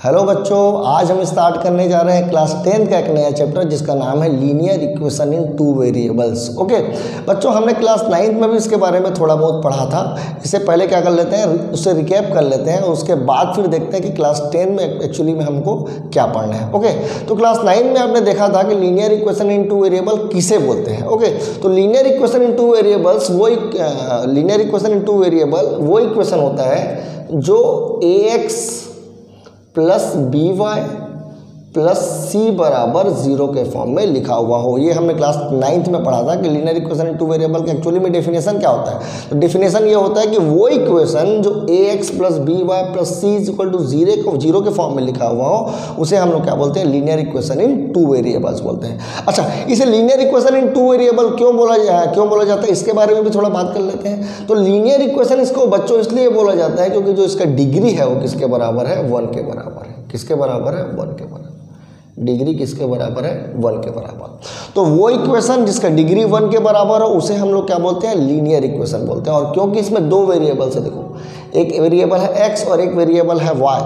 Hello बच्चों, आज हम स्टार्ट करने जा रहे हैं क्लास 10 का एक नया चैप्टर जिसका नाम है linear equation in two variables. Okay बच्चों, हमने क्लास 9 में भी इसके बारे में थोड़ा बहुत पढ़ा था। इससे पहले क्या कर लेते हैं, उससे रिकैप कर लेते हैं, उसके बाद फिर देखते हैं कि क्लास 10 में एक्चुअली में हमको क्या पढ़ना है। ओके तो क्लास 9 में आपने देखा था कि linear equation in two variable किसे बोलते हैं। ओके तो linear equation in two variables linear equation in two variable वो इक्वेशन होता है जो ax plus B Y plus C बराबर 0 के फॉर्म में लिखा हुआ हो। ये हमने क्लास 9 में पढ़ा था कि linear equation in two variable का एक्चुअली में डेफिनेशन क्या होता है। तो डेफिनेशन ये होता है कि वो इक्वेशन जो ax plus B Y plus c is equal to 0 के फॉर्म में लिखा हुआ हो उसे हम लोग क्या बोलते हैं, linear equation in two variables बोलते हैं। अच्छा, इसे linear equation in two variable क्यों बोला जाता है, इसके बारे में भी थोड़ा बात कर लेते हैं। तो लीनियर इक्वेशन इसको बच्चों इसलिए बोला जाता है क्योंकि जो इसका डिग्री है वो किसके बराबर है, 1 के बराबर है। किसके बराबर है, 1 के बराबर। डिग्री किसके बराबर है, 1 के बराबर। तो वो इक्वेशन जिसका डिग्री 1 के बराबर हो उसे हम लोग क्या बोलते हैं, लीनियर इक्वेशन बोलते हैं। और क्योंकि इसमें दो वेरिएबल्स है, देखो एक वेरिएबल है x और एक वेरिएबल है y।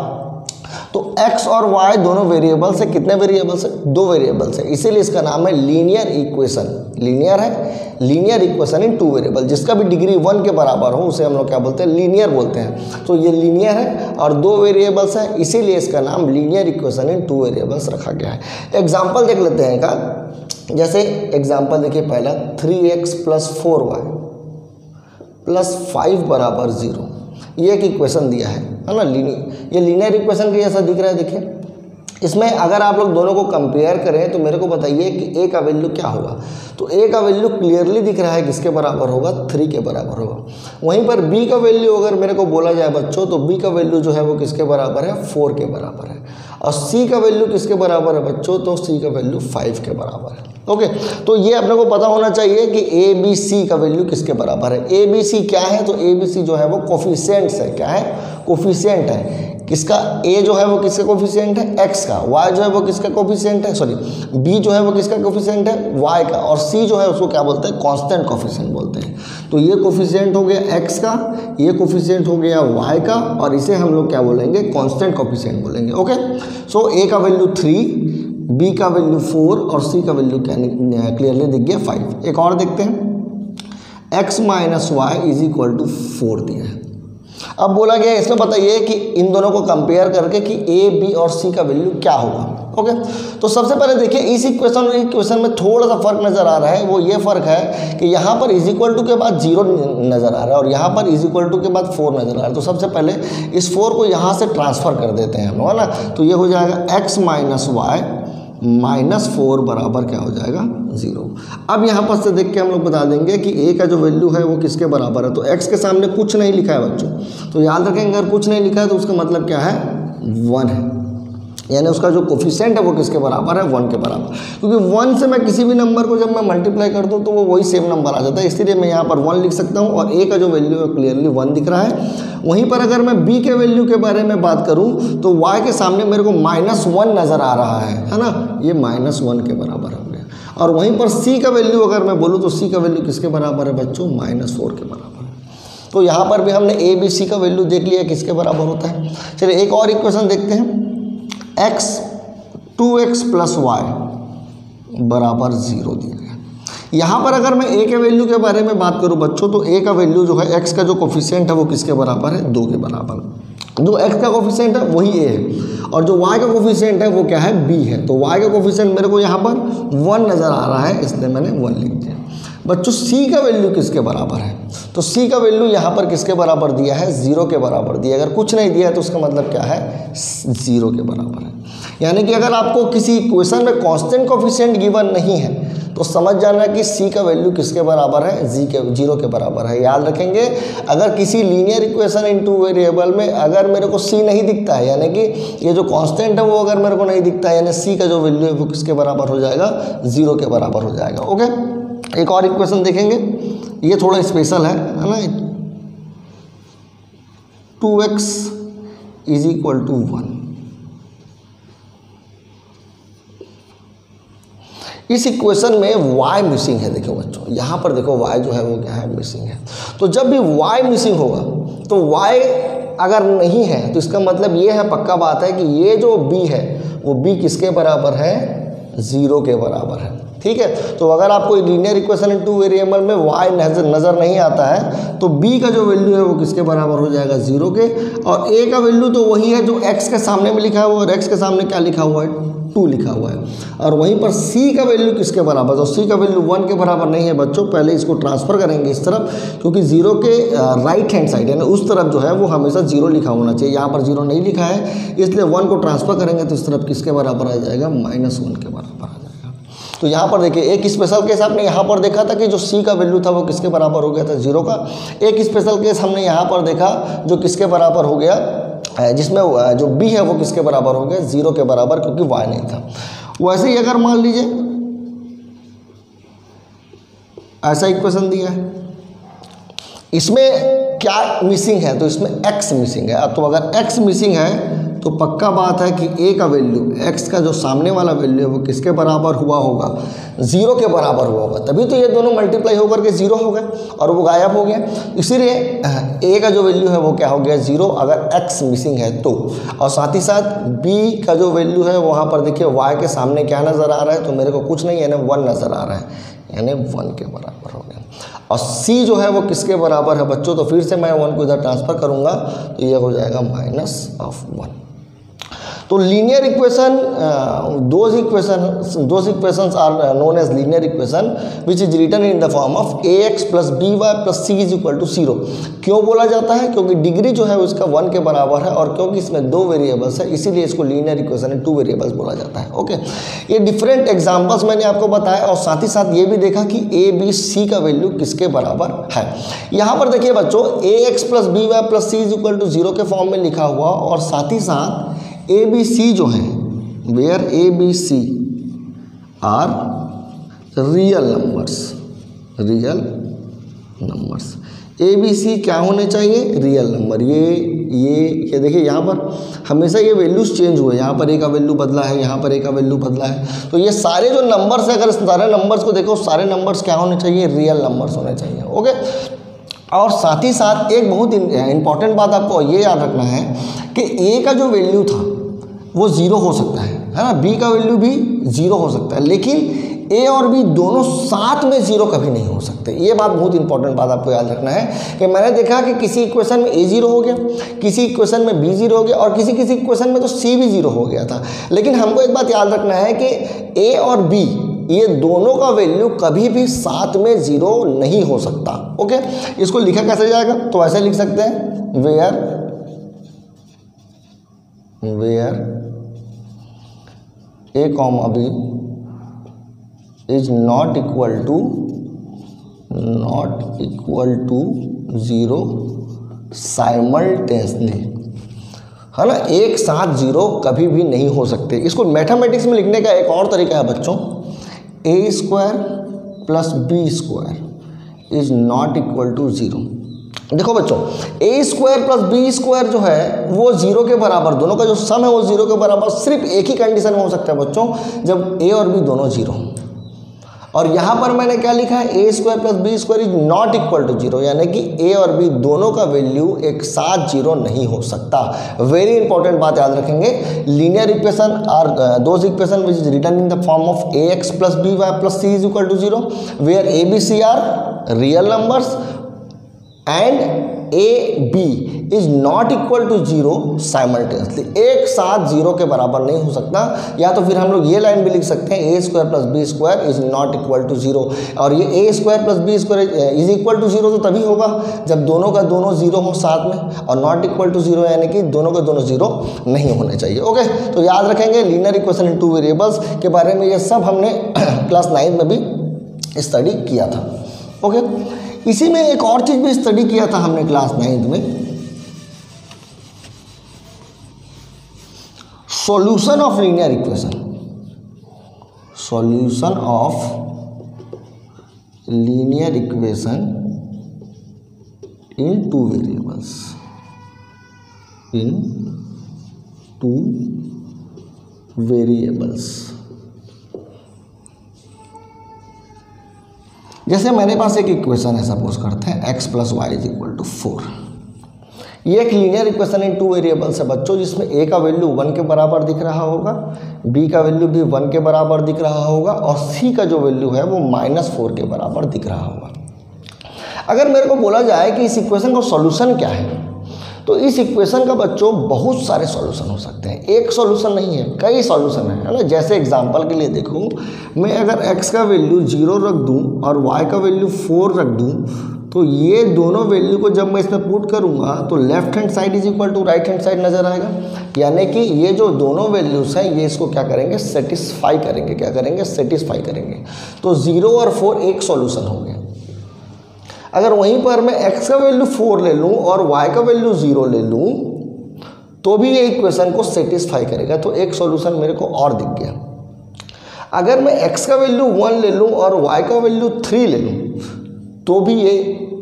तो x और y दोनों वेरिएबल्स है, कितने वेरिएबल्स है, 2 वेरिएबल्स है, इसीलिए इसका नाम है लीनियर इक्वेशन। लीनियर है, linear equation in two variable, जिसका भी डिग्री 1 के बराबर हो उसे हम लोग क्या बोलते हैं, लीनियर बोलते हैं। तो ये लीनियर है और 2 वेरिएबल्स है, इसीलिए इसका नाम linear equation in two variables रखा गया है। एग्जाम्पल देख लेते हैं का, जैसे एग्जाम्पल देखिए पहला 3x प्लस 4y प्लस 5 बराबर 0, ये एक इक्वेशन दिया है ना। ये लीनियर इक्वेशन के जैसा दिख रहा है। देखिए इसमें अगर आप लोग दोनों को कंपेयर करें तो मेरे को बताइए कि a का वैल्यू क्या होगा। तो a का वैल्यू क्लियरली दिख रहा है किसके बराबर होगा, 3 के बराबर होगा। वहीं पर b का वैल्यू अगर मेरे को बोला जाए बच्चों तो b का वैल्यू जो है वो किसके बराबर है, 4 के बराबर है। और c का वैल्यू किसके बराबर है बच्चों, तो c का वैल्यू 5 के बराबर है। ओके तो ये अपने को पता होना चाहिए कि a b c का वैल्यू किसके बराबर है। a b c क्या है, तो a b c जो है वो कोफिशिएंट्स है। क्या है, कोफिशिएंट है। किसका, a जो है वो किसका कोफिशिएंट है, x का। y जो है वो किसका कोफिशिएंट है, सॉरी b जो है वो किसका कोफिशिएंट है, y का। और c जो है उसको क्या बोलते हैं, कांस्टेंट कोफिशिएंट बोलते हैं। तो ये कोफिशिएंट हो गया x का, ये कोफिशिएंट हो गया y का, और इसे हम लोग क्या बोलेंगे, कांस्टेंट कोफिशिएंट बोलेंगे। ओके सो a का वैल्यू 3, b का वैल्यू 4 और c का वैल्यू क्लियरली दिख गया 5। एक और देखते हैं, x minus y is equal to 4 दिया है। अब बोला गया इसमें बताइए कि इन दोनों को कंपेयर करके कि a, b और c का वैल्यू क्या होगा। ओके तो सबसे पहले देखिए इस इक्वेशन और इक्वेशन में थोड़ा सा फर्क नज़र आ रहा है। वो ये फ़र्क है कि यहाँ पर इज इक्वल टू के बाद 0 नज़र आ रहा है और यहाँ पर इज इक्वल टू के बाद 4 नज़र आ रहा है। तो सबसे पहले इस 4 को यहाँ से ट्रांसफ़र कर देते हैं हम लोग, है ना। तो ये हो जाएगा x माइनस वाई माइनस 4 बराबर क्या हो जाएगा, 0। अब यहाँ पर से देख के हम लोग बता देंगे कि a का जो वैल्यू है वो किसके बराबर है। तो x के सामने कुछ नहीं लिखा है बच्चों, तो याद रखेंगे अगर कुछ नहीं लिखा है तो उसका मतलब क्या है, 1 है। यानी उसका जो कोफिशिएंट है वो किसके बराबर है, 1 के बराबर। क्योंकि 1 से मैं किसी भी नंबर को जब मैं मल्टीप्लाई कर दूँ तो वो वही सेम नंबर आ जाता है, इसलिए मैं यहाँ पर 1 लिख सकता हूँ। और a का जो वैल्यू है क्लियरली 1 दिख रहा है। वहीं पर अगर मैं b के वैल्यू के बारे में बात करूँ तो y के सामने मेरे को -1 नज़र आ रहा है ना, ये -1 के बराबर हो गया। और वहीं पर c का वैल्यू अगर मैं बोलूँ तो c का वैल्यू किसके बराबर है बच्चों, -4 के बराबर है। तो यहाँ पर भी हमने a b c का वैल्यू देख लिया किसके बराबर होता है। चलिए एक और इक्वेशन देखते हैं, x 2x प्लस वाई बराबर 0 दिया गया। यहाँ पर अगर मैं a के वैल्यू के बारे में बात करूँ बच्चों तो a का वैल्यू जो है, x का जो कोफिशिएंट है वो किसके बराबर है, 2 के बराबर। जो x का कोफिशिएंट है वही a है और जो y का कोफिशिएंट है वो क्या है, b है। तो y का कोफिशिएंट मेरे को यहाँ पर 1 नज़र आ रहा है, इसलिए मैंने 1 लिख दिया। बच्चों c का वैल्यू किसके बराबर है, तो c का वैल्यू यहाँ पर किसके बराबर दिया है, 0 के बराबर दिया। अगर कुछ नहीं दिया है तो उसका मतलब क्या है, 0 के बराबर है। यानी कि अगर आपको किसी इक्वेशन में कांस्टेंट कोफिशिएंट गिवन नहीं है तो समझ जाना कि c का वैल्यू किसके बराबर है, 0 के बराबर है। याद रखेंगे अगर किसी linear equation in two variable में अगर मेरे को c नहीं दिखता है, यानी कि ये जो कांस्टेंट है वो अगर मेरे को नहीं दिखता है, यानी c का जो वैल्यू है वो किसके बराबर हो जाएगा, 0 के बराबर हो जाएगा। ओके एक और इक्वेशन देखेंगे, ये थोड़ा स्पेशल है ना। 2x is equal to 1। इस इक्वेशन में y मिसिंग है। देखो बच्चों यहाँ पर देखो y जो है वो क्या है, मिसिंग है। तो जब भी y मिसिंग होगा तो y अगर नहीं है तो इसका मतलब ये है, पक्का बात है कि ये जो b है वो b किसके बराबर है, 0 के बराबर है। ठीक है, तो अगर आपको लीनियर इक्वेशन इन 2 वेरिएबल में y नज़र नहीं आता है तो b का जो वैल्यू है वो किसके बराबर हो जाएगा, 0 के, और a का वैल्यू तो वही है जो x के सामने में लिखा हुआ है, और x के सामने क्या लिखा हुआ है, 2 लिखा हुआ है। और वहीं पर c का वैल्यू किसके बराबर, तो c का वैल्यू 1 के बराबर नहीं है बच्चों। पहले इसको ट्रांसफ़र करेंगे इस तरफ, क्योंकि 0 के राइट हैंड साइड यानी उस तरफ जो है वो हमेशा 0 लिखा होना चाहिए, यहाँ पर 0 नहीं लिखा है, इसलिए 1 को ट्रांसफ़र करेंगे तो इस तरफ किसके बराबर आ जाएगा, -1 के बराबर आ जाएगा। तो यहाँ पर देखिए एक स्पेशल केस आपने यहाँ पर देखा था कि जो c का वैल्यू था वो किसके बराबर हो गया था, 0 का। एक स्पेशल केस हमने यहाँ पर देखा जो किसके बराबर हो गया, जिसमें जो b है वो किसके बराबर हो गया, 0 के बराबर, क्योंकि y नहीं था। वैसे ही अगर मान लीजिए ऐसा इक्वेशन दिया है, इसमें क्या मिसिंग है, तो इसमें x मिसिंग है। तो अगर x मिसिंग है तो पक्का बात है कि a का वैल्यू, x का जो सामने वाला वैल्यू है वो किसके बराबर हुआ होगा, 0 के बराबर हुआ होगा, तभी तो ये दोनों मल्टीप्लाई होकर के 0 हो गए और वो गायब हो गया। इसीलिए a का जो वैल्यू है वो क्या हो गया, 0, अगर x मिसिंग है तो। और साथ ही साथ b का जो वैल्यू है वहाँ पर देखिए y के सामने क्या नज़र आ रहा है, तो मेरे को कुछ नहीं, यानी 1 नज़र आ रहा है, यानी 1 के बराबर हो गया। और c जो है वो किसके बराबर है बच्चों, तो फिर से मैं 1 को इधर ट्रांसफ़र करूँगा तो ये हो जाएगा -1। तो linear equation, those equations are known as linear equation which is written in the form of ax + by + c is equal to 0। क्यों बोला जाता है, क्योंकि डिग्री जो है उसका 1 के बराबर है, और क्योंकि इसमें 2 वेरिएबल्स है इसीलिए इसको लीनियर इक्वेशन इन 2 वेरिएबल्स बोला जाता है। ओके, ये डिफरेंट एग्जाम्पल्स मैंने आपको बताया, और साथ ही साथ ये भी देखा कि a b c का वैल्यू किसके बराबर है। यहाँ पर देखिए बच्चों ax + by + c is equal to 0 के फॉर्म में लिखा हुआ, और साथ ही साथ ए बी सी जो है, where a b c are real numbers, a b c क्या होने चाहिए, रियल नंबर। ये देखिए यहाँ पर हमेशा ये वैल्यूज चेंज हुए, यहाँ पर ए का वैल्यू बदला है, यहाँ पर ए का वैल्यू बदला है, तो ये सारे जो नंबर्स है, अगर सारे नंबर्स को देखो, सारे नंबर्स क्या होने चाहिए, रियल नंबर्स होने चाहिए। ओके, और साथ ही साथ एक बहुत इंपॉर्टेंट बात आपको ये याद रखना है कि a का जो वैल्यू था वो 0 हो सकता है ना, b का वैल्यू भी 0 हो सकता है, लेकिन a और b दोनों साथ में 0 कभी नहीं हो सकते। ये बात बहुत इंपॉर्टेंट बात आपको याद रखना है कि मैंने देखा कि किसी इक्वेशन में a 0 हो गया, किसी इक्वेशन में b 0 हो गया, और किसी इक्वेशन में तो c भी 0 हो गया था, लेकिन हमको एक बात याद रखना है कि a और b ये दोनों का वैल्यू कभी भी साथ में 0 नहीं हो सकता। ओके, इसको लिखा कैसे जाएगा, तो ऐसे लिख सकते हैं, where a, b is not equal to 0 simultaneously, है ना, एक साथ 0 कभी भी नहीं हो सकते। इसको मैथमेटिक्स में लिखने का एक और तरीका है बच्चों, a² + b² is not equal to 0। देखो बच्चों, a² + b² जो है वो 0 के बराबर, दोनों का जो सम है वो 0 के बराबर सिर्फ एक ही कंडीशन में हो सकता है बच्चों, जब a और b दोनों 0 हो। और यहाँ पर मैंने क्या लिखा है, a² + b² is not equal to 0, यानी कि a और b दोनों का वैल्यू एक साथ 0 नहीं हो सकता। वेरी इंपॉर्टेंट बात याद रखेंगे, linear equation are those equation which is written in the form of ax + by + c is equal to 0, where a b c are real numbers and a b is not equal to 0 simultaneously, एक साथ 0 के बराबर नहीं हो सकता। या तो फिर हम लोग ये लाइन भी लिख सकते हैं, a² + b² is not equal to 0, और ये a² + b² is equal to 0 तो तभी होगा जब दोनों का दोनों 0 हो साथ में, और नॉट इक्वल टू 0 यानी कि दोनों का दोनों 0 नहीं होने चाहिए। ओके, तो याद रखेंगे लीनियर इक्वेशन इन 2 वेरिएबल्स के बारे में, ये सब हमने क्लास 9 में भी स्टडी किया था। ओके, इसी में एक और चीज़ भी स्टडी किया था हमने क्लास 9 में, solution of linear equation, solution of linear equation in 2 variables, in 2 variables. जैसे मेरे पास एक इक्वेशन है, सपोज करते हैं x + y = 4। ये एक linear equation in two variables है बच्चों, जिसमें ए का वैल्यू 1 के बराबर दिख रहा होगा, बी का वैल्यू भी 1 के बराबर दिख रहा होगा और सी का जो वैल्यू है वो -4 के बराबर दिख रहा होगा। अगर मेरे को बोला जाए कि इस इक्वेशन का सॉल्यूशन क्या है, तो इस इक्वेशन का बच्चों बहुत सारे सॉल्यूशन हो सकते हैं, एक सॉल्यूशन नहीं है, कई सॉल्यूशन है ना। जैसे एग्जांपल के लिए देखो, मैं अगर x का वैल्यू 0 रख दूं और y का वैल्यू 4 रख दूं, तो ये दोनों वैल्यू को जब मैं इसमें पुट करूंगा तो left hand side is equal to right hand side नजर आएगा। यानी कि ये जो दोनों वैल्यूज हैं ये इसको क्या करेंगे, सेटिस्फाई करेंगे। क्या करेंगे, सेटिस्फाई करेंगे। तो 0 और 4 एक सॉल्यूशन हो गया। अगर वहीं पर मैं x का वैल्यू 4 ले लूं और y का वैल्यू 0 ले लूं तो भी ये इक्वेशन को सेटिस्फाई करेगा। तो एक सॉल्यूशन मेरे को और दिख गया। अगर मैं x का वैल्यू 1 ले लूं और y का वैल्यू 3 ले लूं तो भी ये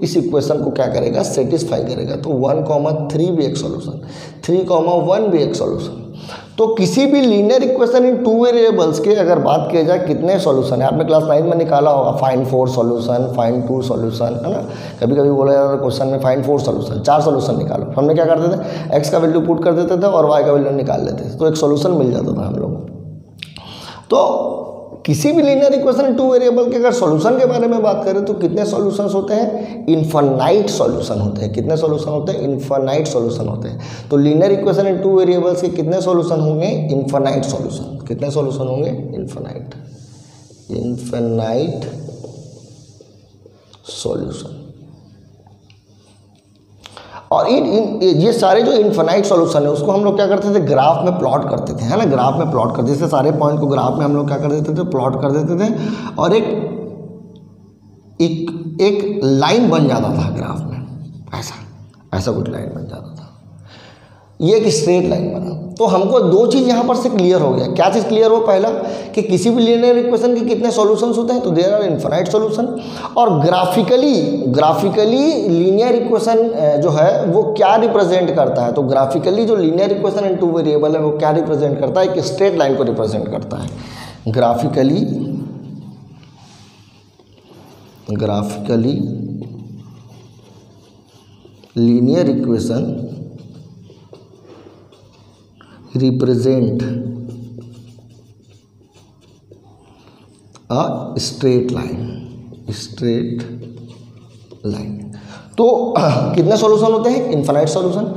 इस इक्वेशन को क्या करेगा, सेटिस्फाई करेगा। तो 1,3 भी एक सॉल्यूशन, 3,1 भी एक सॉल्यूशन। तो किसी भी linear equation in two variables के अगर बात किया जाए कितने सॉल्यूशन है, आपने क्लास 9 में निकाला होगा, फाइंड 4 सॉल्यूशन, फाइंड 2 सॉल्यूशन, है ना। कभी कभी बोला जाता है क्वेश्चन में फाइंड 4 सॉल्यूशन, 4 सॉल्यूशन निकालो। हमने क्या करते थे, x का वैल्यू पुट कर देते थे और y का वैल्यू निकाल लेते थे, तो एक सॉल्यूशन मिल जाता था हम लोग को। तो किसी भी लीनियर इक्वेशन टू वेरिएबल के अगर सॉल्यूशन के बारे में बात करें तो कितने सॉल्यूशंस होते हैं, इनफाइनाइट सॉल्यूशन होते हैं। कितने सॉल्यूशन होते हैं, इनफाइनाइट सॉल्यूशन होते हैं। तो linear equation in two variables के कितने सॉल्यूशन होंगे, इनफाइनाइट सॉल्यूशन। कितने सॉल्यूशन होंगे, इनफाइनाइट सॉल्यूशन। और ये सारे जो इनफाइनाइट सॉल्यूशन है उसको हम लोग क्या करते थे, ग्राफ में प्लॉट करते थे, है ना। ग्राफ में प्लॉट करते थे, सारे पॉइंट को ग्राफ में हम लोग क्या कर देते थे, प्लॉट कर देते थे और एक लाइन बन जाता था ग्राफ में, ऐसा कुछ लाइन बन जाता था। ये एक स्ट्रेट लाइन बना। तो हमको दो चीज़ यहाँ पर से क्लियर हो गया। क्या चीज़ क्लियर हो, पहला कि किसी भी लीनियर इक्वेशन के कितने सॉल्यूशंस होते हैं, तो देयर आर इनफाइनाइट सॉल्यूशन। और ग्राफिकली लीनियर इक्वेशन जो है वो क्या रिप्रेजेंट करता है, तो ग्राफिकली जो linear equation in two variable है वो क्या रिप्रेजेंट करता है, एक स्ट्रेट लाइन को रिप्रेजेंट करता है। Graphically linear equation represent a straight line. तो कितने सॉल्यूशन होते हैं, इनफाइनाइट सॉल्यूशन।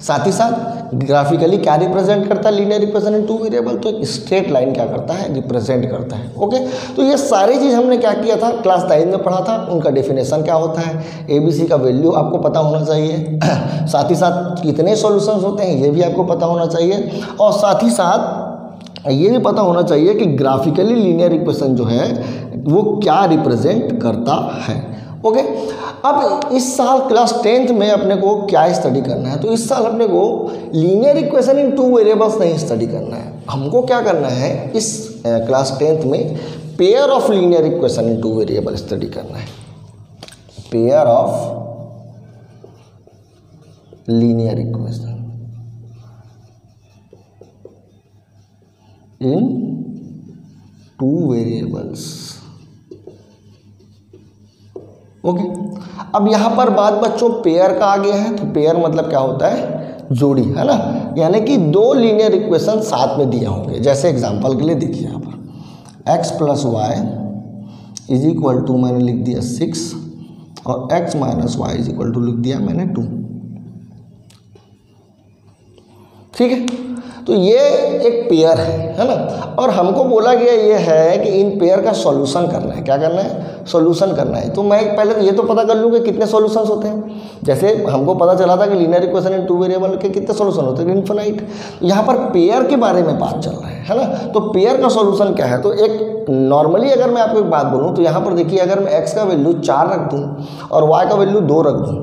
साथ ही साथ ग्राफिकली क्या रिप्रेजेंट करता है linear equation in two variable, तो एक स्ट्रेट लाइन क्या करता है, रिप्रेजेंट करता है। ओके, तो ये सारी चीज़ हमने क्या किया था, क्लास 9 में पढ़ा था। उनका डेफिनेशन क्या होता है, ABC का वैल्यू आपको पता होना चाहिए। साथ ही साथ कितने सॉल्यूशंस होते हैं ये भी आपको पता होना चाहिए। और साथ ही साथ ये भी पता होना चाहिए कि ग्राफिकली लीनियर इक्वेशन जो है वो क्या रिप्रेजेंट करता है। ओके, अब इस साल क्लास 10th में अपने को क्या स्टडी करना है, तो इस साल अपने को linear equation in two variables नहीं स्टडी करना है। हमको क्या करना है, इस क्लास 10th में pair of linear equation in two variable study करना है। Pair of linear equation in two variables. Okay, अब यहाँ पर बात बच्चों पेयर का आ गया है। तो पेयर मतलब क्या होता है, जोड़ी, है ना। यानी कि दो लीनियर इक्वेशन साथ में दिए होंगे। जैसे एग्जांपल के लिए देखिए यहाँ पर x plus y is equal to मैंने लिख दिया 6 और x minus y is equal to लिख दिया मैंने 2। ठीक है, तो ये एक पेयर है ना। और हमको बोला गया ये है कि इन पेयर का सॉल्यूशन करना है। क्या करना है, सॉल्यूशन करना है। तो मैं पहले ये तो पता कर लूँ कि कितने सॉल्यूशंस होते हैं। जैसे हमको पता चला था कि linear equation in two variable के कितने सॉल्यूशन होते हैं, इनफाइनाइट। यहाँ पर पेयर के बारे में बात चल रहा है ना। तो पेयर का सॉल्यूशन क्या है, तो एक नॉर्मली अगर मैं आपको एक बात बोलूँ तो यहाँ पर देखिए, अगर मैं x का वैल्यू 4 रख दूँ और y का वैल्यू 2 रख दूँ,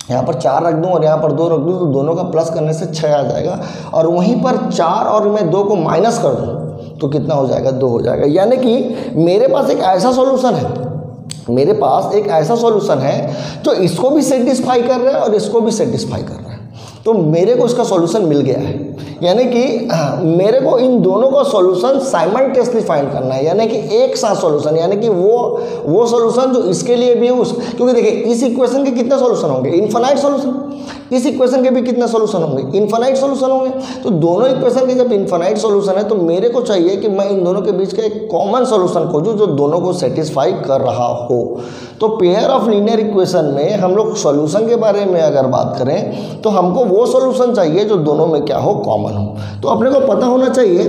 यहाँ पर 4 रख दूँ और यहाँ पर 2 रख दूँ, तो दोनों का प्लस करने से 6 आ जाएगा। और वहीं पर 4 और मैं 2 को माइनस कर दूँ तो कितना हो जाएगा, 2 हो जाएगा। यानी कि मेरे पास एक ऐसा सॉल्यूशन है, जो इसको भी सेटिस्फाई कर रहा है और इसको भी सेटिस्फाई कर रहा है। तो मेरे को इसका सॉल्यूशन मिल गया है। यानी कि मेरे को इन दोनों का सॉल्यूशन साइमल्टेनियसली फाइंड करना है। यानी कि एक साथ सॉल्यूशन, यानी कि वो सॉल्यूशन जो इसके लिए भी है क्योंकि देखिए इस इक्वेशन के कितने सॉल्यूशन होंगे, इनफाइनाइट सॉल्यूशन। इस इक्वेशन के भी कितने सॉल्यूशन होंगे, इनफाइनाइट सॉल्यूशन होंगे। तो दोनों इक्वेशन के जब इनफाइनाइट सॉल्यूशन है तो मेरे को चाहिए कि मैं इन दोनों के बीच का एक कॉमन सॉल्यूशन खोजूं जो दोनों को सेटिस्फाई कर रहा हो। तो पेयर ऑफ लीनियर इक्वेशन में हम लोग सॉल्यूशन के बारे में अगर बात करें तो हमको वो सॉल्यूशन चाहिए जो दोनों में क्या हो, कॉमन हो। तो अपने को पता होना चाहिए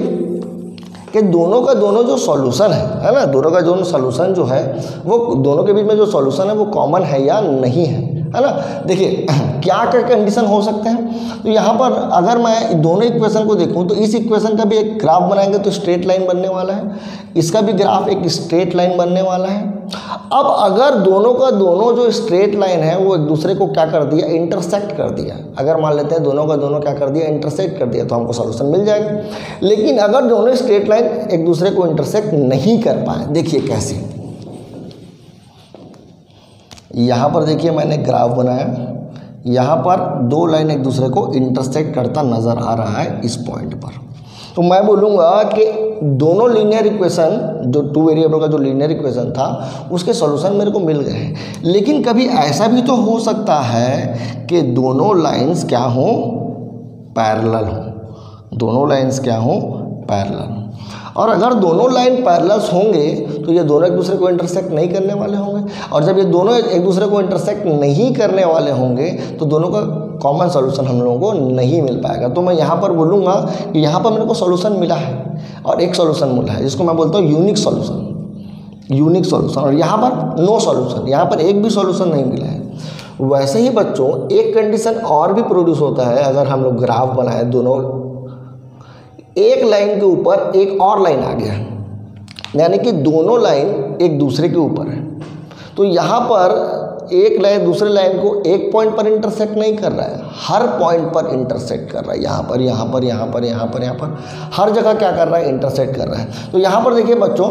कि दोनों का दोनों जो सॉल्यूशन है ना, दोनों का दोनों सॉल्यूशन जो है वो दोनों के बीच में जो सॉल्यूशन है वो कॉमन है या नहीं है ना। देखिए क्या क्या कंडीशन हो सकते हैं। तो यहाँ पर अगर मैं दोनों इक्वेशन को देखूँ तो इस इक्वेशन का भी एक ग्राफ बनाएंगे तो स्ट्रेट लाइन बनने वाला है, इसका भी ग्राफ एक स्ट्रेट लाइन बनने वाला है। अब अगर दोनों का दोनों जो स्ट्रेट लाइन है वो एक दूसरे को क्या कर दिया, इंटरसेक्ट कर दिया। अगर मान लेते हैं दोनों का दोनों क्या कर दिया, इंटरसेक्ट कर दिया, तो हमको सॉल्यूशन मिल जाएगा। लेकिन अगर दोनों स्ट्रेट लाइन एक दूसरे को इंटरसेक्ट नहीं कर पाए, देखिए कैसे, यहाँ पर देखिए मैंने ग्राफ बनाया, यहाँ पर दो लाइन एक दूसरे को इंटरसेक्ट करता नज़र आ रहा है इस पॉइंट पर। तो मैं बोलूँगा कि दोनों लीनियर इक्वेशन, जो टू वेरिएबल का जो लीनियर इक्वेशन था उसके सॉल्यूशन मेरे को मिल गए हैं। लेकिन कभी ऐसा भी तो हो सकता है कि दोनों लाइंस क्या हों, पैरेलल हों। दोनों लाइंस क्या हों, पैरेलल। और अगर दोनों लाइन पैरेलल्स होंगे तो ये दोनों एक दूसरे को इंटरसेक्ट नहीं करने वाले होंगे, और जब ये दोनों एक दूसरे को इंटरसेक्ट नहीं करने वाले होंगे तो दोनों का कॉमन सॉल्यूशन हम लोगों को नहीं मिल पाएगा। तो मैं यहाँ पर बोलूँगा कि यहाँ पर मेरे को सॉल्यूशन मिला है और एक सॉल्यूशन मिला है जिसको मैं बोलता हूँ यूनिक सॉल्यूशन, यूनिक सॉल्यूशन। और यहाँ पर नो सॉल्यूशन, यहाँ पर एक भी सॉल्यूशन नहीं मिला है। वैसे ही बच्चों एक कंडीशन और भी प्रोड्यूस होता है। अगर हम लोग ग्राफ बनाए, दोनों एक लाइन के ऊपर एक और लाइन आ गया, यानी कि दोनों लाइन एक दूसरे के ऊपर है, तो यहाँ पर एक लाइन दूसरे लाइन को एक पॉइंट पर इंटरसेक्ट नहीं कर रहा है, हर पॉइंट पर इंटरसेक्ट कर रहा है। यहाँ पर, यहाँ पर, यहाँ पर, यहाँ पर, यहाँ पर, हर जगह क्या कर रहा है, इंटरसेक्ट कर रहा है। तो यहाँ पर देखिए बच्चों,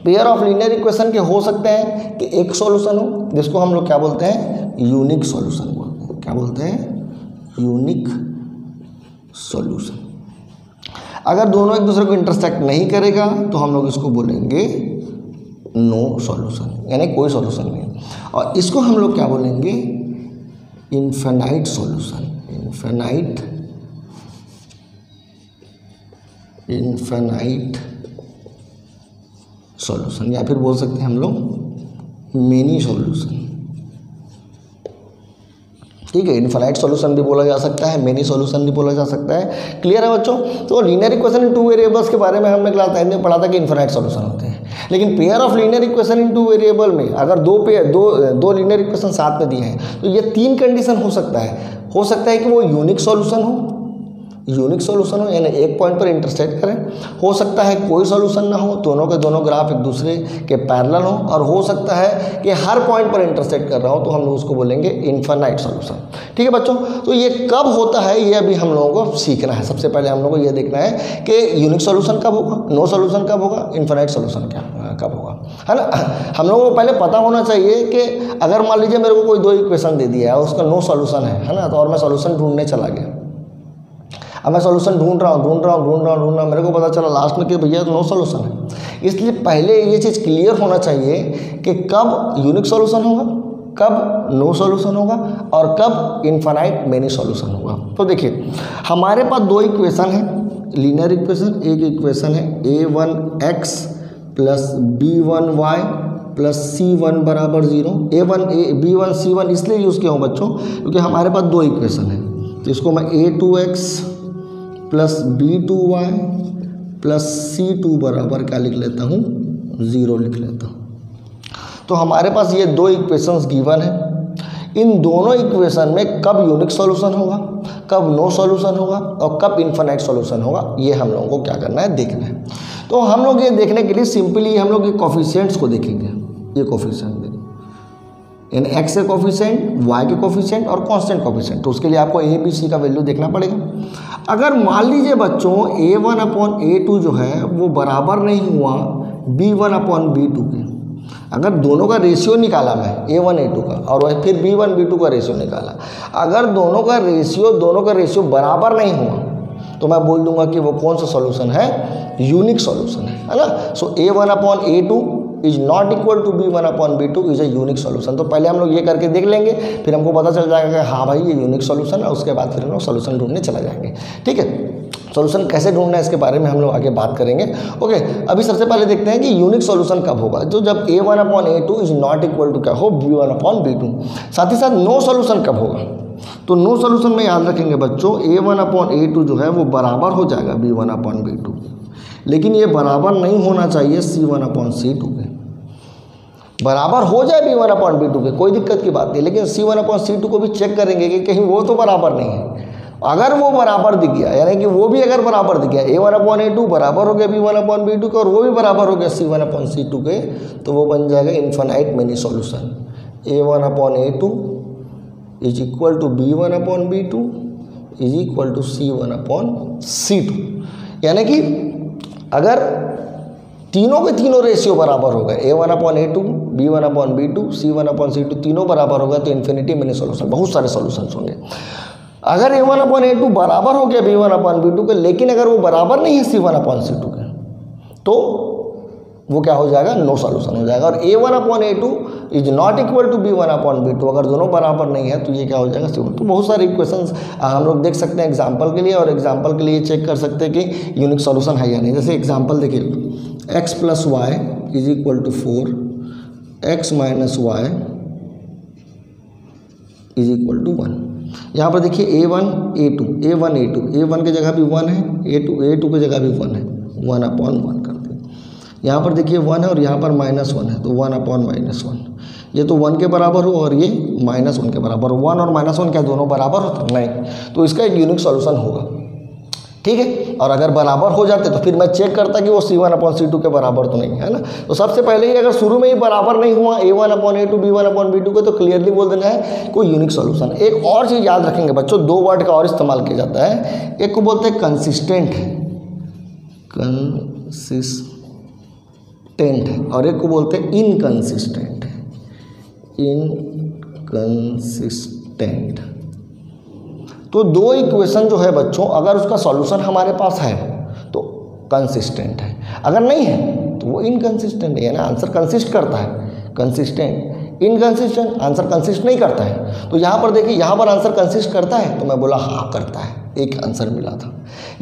पेयर ऑफ लीनियर इक्वेशन के हो सकते हैं कि एक सॉल्यूशन हो, जिसको हम लोग क्या बोलते हैं, यूनिक सॉल्यूशन बोलते हैं। क्या बोलते हैं, यूनिक सॉल्यूशन। अगर दोनों एक दूसरे को इंटरसेक्ट नहीं करेगा तो हम लोग इसको बोलेंगे नो सॉल्यूशन, यानी कोई सॉल्यूशन नहीं। और इसको हम लोग क्या बोलेंगे, इनफाइनाइट सॉल्यूशन, इनफाइनाइट सॉल्यूशन, या फिर बोल सकते हैं हम लोग मेनी सॉल्यूशन। ठीक है, इनफाइनाइट सॉल्यूशन भी बोला जा सकता है, मेनी सॉल्यूशन भी बोला जा सकता है। क्लियर है बच्चों। तो linear equation in two variables के बारे में हमने क्लास 9 में पढ़ा था कि इनफाइनाइट सॉल्यूशन होते हैं। लेकिन pair of linear equation in two variable में अगर दो लीनियर इक्वेशन साथ में दिए हैं तो ये तीन कंडीशन हो सकता है कि वो यूनिक सॉल्यूशन हो, यूनिक सॉल्यूशन हो यानी एक पॉइंट पर इंटरसेक्ट करें, हो सकता है कोई सॉल्यूशन ना हो, दोनों के दोनों ग्राफ एक दूसरे के पैरेलल हो, और हो सकता है कि हर पॉइंट पर इंटरसेक्ट कर रहा हो, तो हम लोग उसको बोलेंगे इनफाइनाइट सॉल्यूशन। ठीक है बच्चों, तो ये कब होता है ये अभी हम लोगों को सीखना है। सबसे पहले हम लोगों को ये देखना है कि यूनिक सॉल्यूशन कब होगा, नो सॉल्यूशन कब होगा, इनफाइनाइट सॉल्यूशन कब होगा, है ना। हम लोगों को पहले पता होना चाहिए कि अगर मान लीजिए मेरे को कोई दो इक्वेशन दे दिया है, उसका नो सॉल्यूशन है ना, तो और मैं सॉल्यूशन ढूंढने चला गया। अब मैं सॉल्यूशन ढूंढ रहा हूँ, मेरे को पता चला लास्ट में कि भैया नो सॉल्यूशन है। इसलिए पहले ये चीज़ क्लियर होना चाहिए कि कब यूनिक सॉल्यूशन होगा, कब नो सॉल्यूशन होगा, और कब इनफाइनाइट मेनी सॉल्यूशन होगा। तो देखिए हमारे पास दो इक्वेशन है, लीनियर इक्वेशन। एक इक्वेशन है a1x plus b1y plus c1 बराबर 0। b1 c1 इसलिए यूज़ किया हूँ बच्चों क्योंकि हमारे पास दो इक्वेशन है। तो इसको मैं a2x plus b2y plus c2 बराबर क्या लिख लेता हूँ, 0 लिख लेता हूँ। तो हमारे पास ये दो इक्वेशंस गिवन है। इन दोनों इक्वेशन में कब यूनिक सॉल्यूशन होगा, कब नो सॉल्यूशन होगा, और कब इनफाइनाइट सॉल्यूशन होगा, ये हम लोगों को क्या करना है, देखना है। तो हम लोग ये देखने के लिए सिंपली हम लोग ये कोफिशिएंट्स को देखेंगे। ये कोफिशिएंट देखेंगे, इन एक्स के कोफिशिएंट, वाई के कोफिशिएंट और कांस्टेंट कोफिशिएंट। तो उसके लिए आपको ए बी सी का वैल्यू देखना पड़ेगा। अगर मान लीजिए बच्चों a1/a2 जो है वो बराबर नहीं हुआ b1/b2 के, अगर दोनों का रेशियो निकाला मैं a1 a2 का और फिर b1 b2 का रेशियो निकाला, अगर दोनों का रेशियो बराबर नहीं हुआ तो मैं बोल दूंगा कि वो कौन सा सॉल्यूशन है, यूनिक सॉल्यूशन है ना। So a1/a2 is not equal to b1/b2 is a unique solution. तो पहले हम लोग ये करके देख लेंगे, फिर हमको पता चल जाएगा कि हाँ भाई ये यूनिक सॉल्यूशन है, उसके बाद फिर हम लोग सॉल्यूशन ढूंढने चला जाएंगे। ठीक है, सॉल्यूशन कैसे ढूंढना है इसके बारे में हम लोग आगे बात करेंगे। ओके, अभी सबसे पहले देखते हैं कि यूनिक सॉल्यूशन कब होगा, तो जब a1/a2 is not equal to क्या हो, b1/b2। साथ ही साथ नो सॉल्यूशन कब होगा, तो नो सॉल्यूशन में याद रखेंगे बच्चों a1/a2 जो है वो बराबर हो जाएगा b1/b2, लेकिन ये बराबर नहीं होना चाहिए c1/c2 के। बराबर हो जाए b1/b2 के, कोई दिक्कत की बात नहीं, लेकिन c1/c2 को भी चेक करेंगे कि कहीं वो तो बराबर नहीं है। अगर वो बराबर दिख गया, यानी कि वो भी अगर बराबर दिख गया, a1/a2 बराबर हो गया b1/b2 के और वो भी बराबर हो गया c1/c2 के, तो वो बन जाएगा infinite many solution. a1/a2 is equal to b1/b2 is equal to c1/c2। यानी कि अगर तीनों के तीनों रेशियो बराबर हो गए, a1/a2 b1/b2 c1/c2 तीनों बराबर हो गए, तो इन्फिनिटी मिनी सॉल्यूशन, बहुत सारे सॉल्यूशंस होंगे। अगर a1/a2 बराबर हो गया b1/b2 के, लेकिन अगर वो बराबर नहीं है c1/c2 के, तो वो क्या हो जाएगा, नो सॉल्यूशन हो जाएगा। और a1/a2 is not equal to b1/b2, अगर दोनों बराबर नहीं है तो ये क्या हो जाएगा, c1। तो बहुत सारे इक्वेशंस हम लोग देख सकते हैं एग्जांपल के लिए, और एग्जांपल के लिए चेक कर सकते हैं कि यूनिक सॉल्यूशन है या नहीं। जैसे एग्जांपल देखिए, x + y is equal to 4, x - y is equal to 1। यहाँ पर देखिए a1 a2 a1 की जगह भी 1 है, a2 की जगह भी 1 है, 1/1 करते हैं। यहाँ पर देखिए 1 है और यहाँ पर -1 है, तो 1/-1। ये तो 1 के बराबर हो और ये -1 के बराबर हो। 1 और -1 क्या दोनों बराबर होते? नहीं, तो इसका एक यूनिक सॉल्यूशन होगा। ठीक है, और अगर बराबर हो जाते तो फिर मैं चेक करता कि वो c1/c2 के बराबर तो नहीं है ना। तो सबसे पहले ही अगर शुरू में ही बराबर नहीं हुआ a1/a2 b1/b2 के, तो क्लियरली बोल देना है कोई यूनिक सॉल्यूशन। एक और चीज़ याद रखेंगे बच्चों, दो वर्ड का और इस्तेमाल किया जाता है, एक को बोलते हैं कंसिस्टेंट है, और एक को बोलते हैं इनकंसिस्टेंट है। तो दो इक्वेशन जो है बच्चों, अगर उसका सॉल्यूशन हमारे पास है तो कंसिस्टेंट है, अगर नहीं है तो वो इनकंसिस्टेंट है, यानी आंसर कंसिस्ट करता है, कंसिस्टेंट। इनकंसिस्टेंट, आंसर कंसिस्ट नहीं करता है। तो यहाँ पर देखिए, यहाँ पर आंसर कंसिस्ट करता है तो मैं बोला हाँ करता है, एक आंसर मिला था।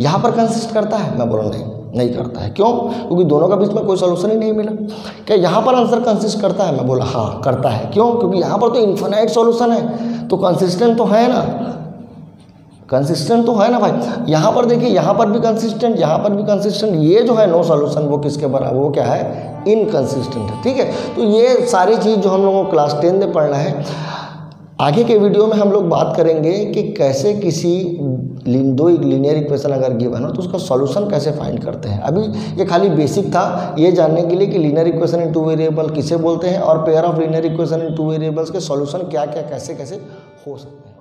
यहाँ पर कंसिस्ट करता है, मैं बोला नहीं करता है। क्यों? क्योंकि दोनों के बीच में कोई सॉल्यूशन ही नहीं मिला। क्या यहाँ पर आंसर कंसिस्ट करता है? मैं बोला हाँ करता है। क्यों? क्योंकि यहाँ पर तो इन्फिनाइट सॉल्यूशन है, तो कंसिस्टेंट तो है ना, कंसिस्टेंट तो है ना भाई। यहाँ पर देखिए, यहाँ पर भी कंसिस्टेंट, यहाँ पर भी कंसिस्टेंट। ये जो है नो सॉल्यूशन, वो किसके बराबर, वो क्या है, इनकंसिस्टेंट है। ठीक है, तो ये सारी चीज़ जो हम लोगों को क्लास 10 में पढ़ना है। आगे के वीडियो में हम लोग बात करेंगे कि कैसे किसी दो लीनियर इक्वेशन अगर गिवन हो तो उसका सॉल्यूशन कैसे फाइंड करते हैं। अभी ये खाली बेसिक था ये जानने के लिए कि linear equation in two variable किसे बोलते हैं, और pair of linear equation in two variables के सॉल्यूशन क्या क्या कैसे कैसे हो सकते हैं।